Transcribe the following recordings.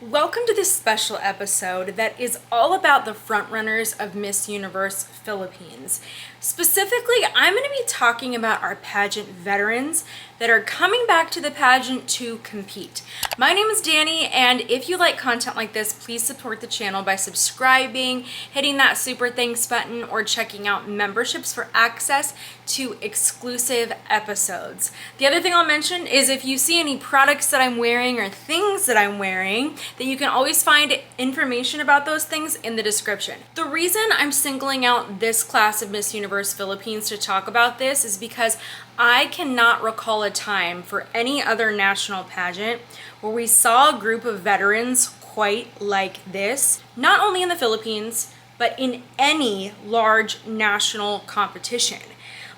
Welcome to this special episode that is all about the frontrunners of Miss Universe Philippines. Specifically, I'm going to be talking about our pageant veterans that are coming back to the pageant to compete. My name is Dani, and if you like content like this, please support the channel by subscribing, hitting that super thanks button, or checking out memberships for access to exclusive episodes. The other thing I'll mention is if you see any products that I'm wearing or things that I'm wearing, then you can always find information about those things in the description. The reason I'm singling out this class of Miss Universe Philippines to talk about this is because I cannot recall a time for any other national pageant where we saw a group of veterans quite like this, not only in the Philippines, but in any large national competition.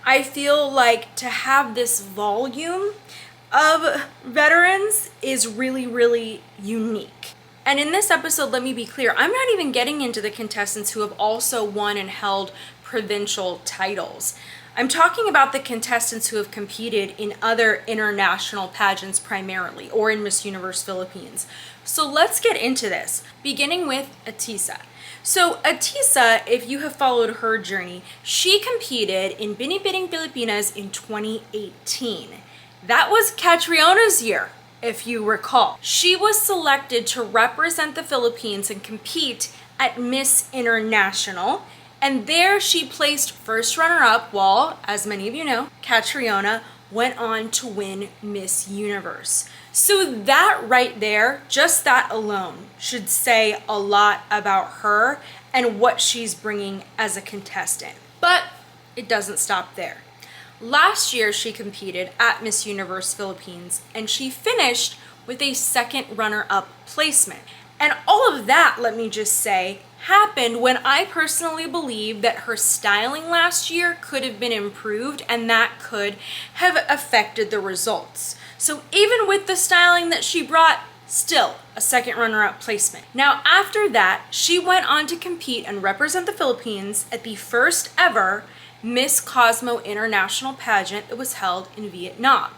I feel like to have this volume of veterans is really unique. And in this episode, let me be clear, I'm not even getting into the contestants who have also won and held provincial titles. I'm talking about the contestants who have competed in other international pageants primarily, or in Miss Universe Philippines. So let's get into this, beginning with Atisa. So Atisa, if you have followed her journey, she competed in Binibining Pilipinas in 2018. That was Katrina's year, if you recall. She was selected to represent the Philippines and compete at Miss International, and there she placed first runner-up while, as many of you know, Katrina went on to win Miss Universe. So that right there, just that alone, should say a lot about her and what she's bringing as a contestant. But it doesn't stop there. Last year she competed at Miss Universe Philippines and she finished with a second runner-up placement. And all of that, let me just say, happened when I personally believe that her styling last year could have been improved and that could have affected the results. So even with the styling that she brought, still a second runner-up placement. Now after that, she went on to compete and represent the Philippines at the first ever Miss Cosmo International pageant that was held in Vietnam.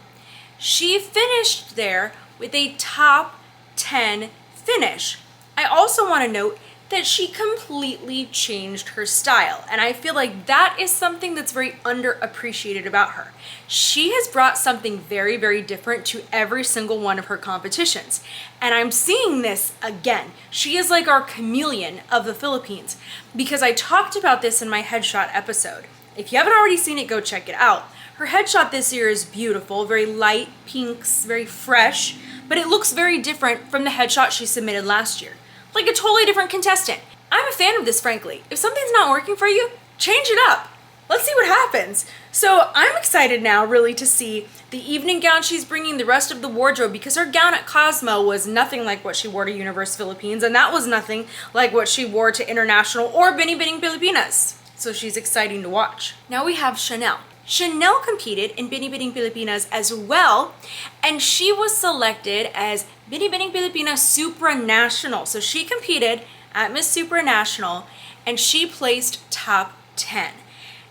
She finished there with a top 10 finish. I also want to note that she completely changed her style, and I feel like that is something that's very underappreciated about her. She has brought something very different to every single one of her competitions, and I'm seeing this again. She is like our chameleon of the Philippines, because I talked about this in my headshot episode. If you haven't already seen it, go check it out. Her headshot this year is beautiful, very light pinks, very fresh, but it looks very different from the headshot she submitted last year. Like a totally different contestant. I'm a fan of this, frankly. If something's not working for you, change it up. Let's see what happens. So I'm excited now really to see the evening gown she's bringing, the rest of the wardrobe, because her gown at Cosmo was nothing like what she wore to Universe Philippines, and that was nothing like what she wore to International or Binibining Pilipinas. So she's exciting to watch. Now we have Chanel. Chanel competed in Binibining Pilipinas as well, and she was selected as Binibining Pilipinas Supranational. So she competed at Miss Supranational, and she placed top 10.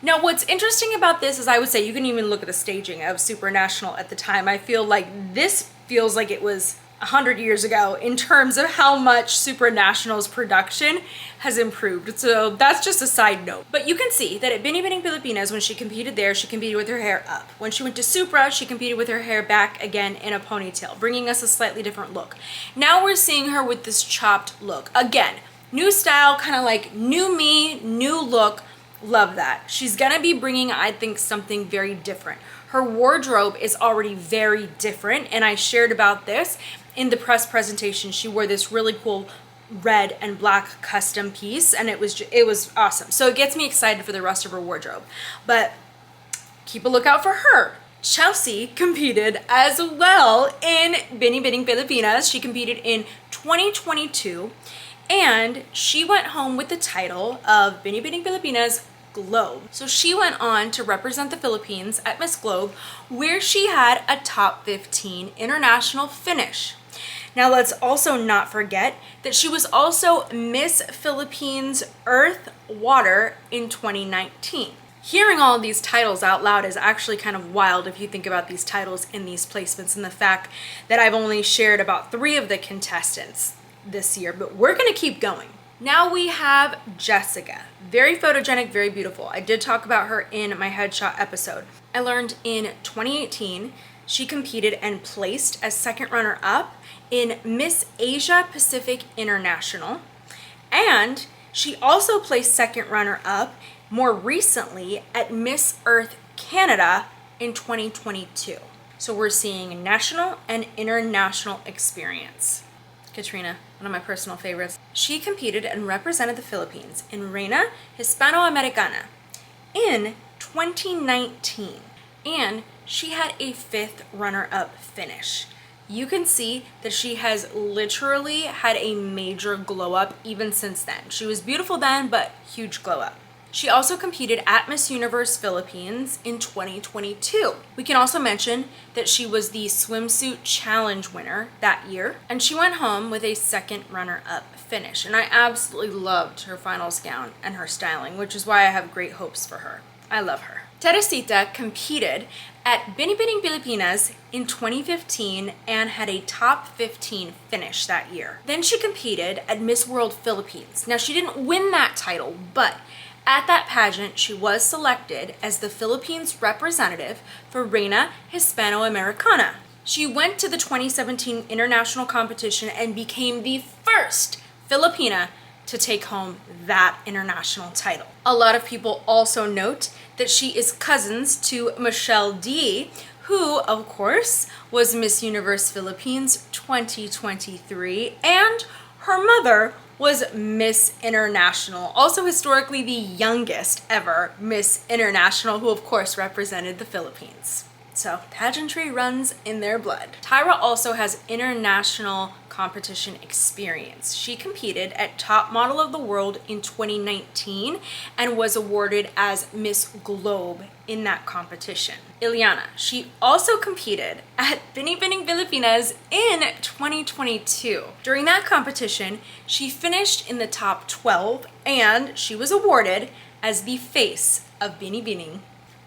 Now what's interesting about this is I would say you can even look at the staging of Supranational at the time. I feel like this feels like it was 100 years ago in terms of how much Supranational's production has improved. So that's just a side note. But you can see that at Binibining Pilipinas, when she competed there, she competed with her hair up. When she went to Supra, she competed with her hair back again in a ponytail, bringing us a slightly different look. Now we're seeing her with this chopped look. Again, new style, kind of like new me, new look. Love that. She's gonna be bringing, I think, something very different. Her wardrobe is already very different, and I shared about this in the press presentation. She wore this really cool red and black custom piece, and it was awesome. So it gets me excited for the rest of her wardrobe. But keep a lookout for her. Chelsea competed as well in Binibining Pilipinas. She competed in 2022, and she went home with the title of Binibining Pilipinas Globe. So she went on to represent the Philippines at Miss Globe, where she had a top 15 international finish. Now let's also not forget that she was also Miss Philippines Earth Water in 2019. Hearing all of these titles out loud is actually kind of wild if you think about these titles in these placements and the fact that I've only shared about 3 of the contestants. this year, but we're gonna keep going. Now we have Jessica. Very photogenic, very beautiful. I did talk about her in my headshot episode. I learned in 2018, she competed and placed as second runner-up in Miss Asia Pacific International. And she also placed second runner-up more recently at Miss Earth Canada in 2022. So we're seeing national and international experience. Katrina, one of my personal favorites. She competed and represented the Philippines in Reina Hispanoamericana in 2019, and she had a 5th runner-up finish. You can see that she has literally had a major glow up even since then. She was beautiful then, but huge glow up. She also competed at Miss Universe Philippines in 2022. We can also mention that she was the swimsuit challenge winner that year, and she went home with a 2nd runner-up finish. And I absolutely loved her finals gown and her styling, which is why I have great hopes for her. I love her. Teresita competed at Binibining Pilipinas in 2015 and had a top 15 finish that year. Then she competed at Miss World Philippines. Now, she didn't win that title, but at that pageant, she was selected as the Philippines representative for Reina Hispanoamericana. She went to the 2017 international competition and became the first Filipina to take home that international title. A lot of people also note that she is cousins to Michelle D, who, of course, was Miss Universe Philippines 2023, and her mother was Miss International, also historically the youngest ever Miss International, who of course represented the Philippines. So pageantry runs in their blood. Tyra also has international competition experience. She competed at Top Model of the World in 2019 and was awarded as Miss Globe in that competition. Ilana, she also competed at Binibining Pilipinas in 2022. During that competition, she finished in the top 12 and she was awarded as the face of Binibining.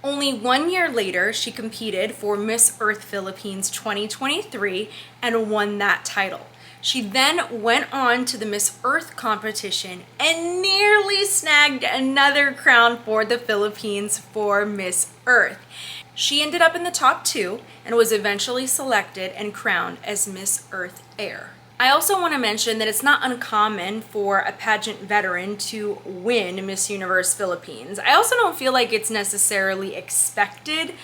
Only 1 year later, she competed for Miss Earth Philippines 2023 and won that title. She then went on to the Miss Earth competition and nearly snagged another crown for the Philippines for Miss Earth. She ended up in the top 2 and was eventually selected and crowned as Miss Earth Air. I also want to mention that it's not uncommon for a pageant veteran to win Miss Universe Philippines. I also don't feel like it's necessarily expected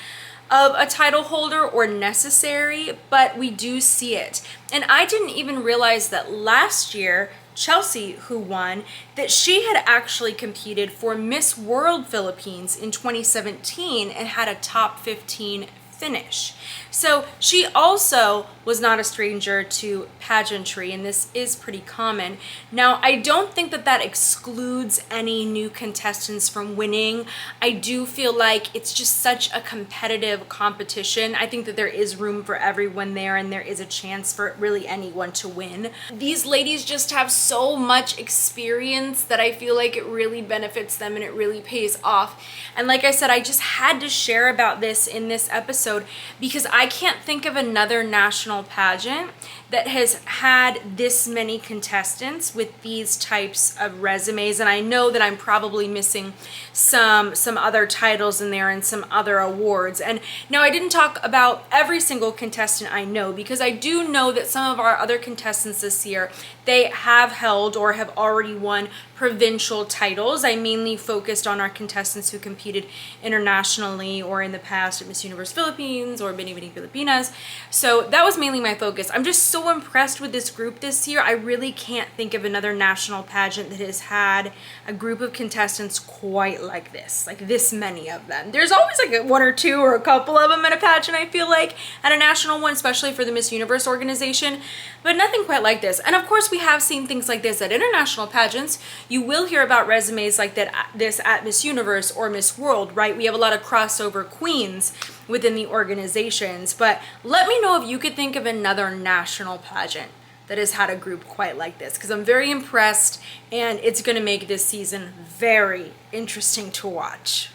of a title holder or necessary, but we do see it. And I didn't even realize that last year, Chelsea, who won, that she had actually competed for Miss World Philippines in 2017 and had a top 15 finish. So she also was not a stranger to pageantry, and this is pretty common. Now, I don't think that that excludes any new contestants from winning. I do feel like it's just such a competitive competition. I think that there is room for everyone there, and there is a chance for really anyone to win. These ladies just have so much experience that I feel like it really benefits them and it really pays off. And like I said, I just had to share about this in this episode because I can't think of another national pageant that has had this many contestants with these types of resumes. And I know that I'm probably missing some other titles in there and some other awards. And now I didn't talk about every single contestant I know, because I do know that some of our other contestants this year, they have held or have already won provincial titles. I mainly focused on our contestants who competed internationally or in the past at Miss Universe Philippines or Binibining Pilipinas. So that was mainly my focus. I'm just so impressed with this group this year. I really can't think of another national pageant that has had a group of contestants quite like this many of them. There's always like one or two or a couple of them at a pageant, I feel like, at a national one, especially for the Miss Universe organization, but nothing quite like this. And of course, we have seen things like this at international pageants. You will hear about resumes like this at Miss Universe or Miss World, right? We have a lot of crossover queens within the organizations, but let me know if you could think of another national pageant that has had a group quite like this, because I'm very impressed and it's going to make this season very interesting to watch.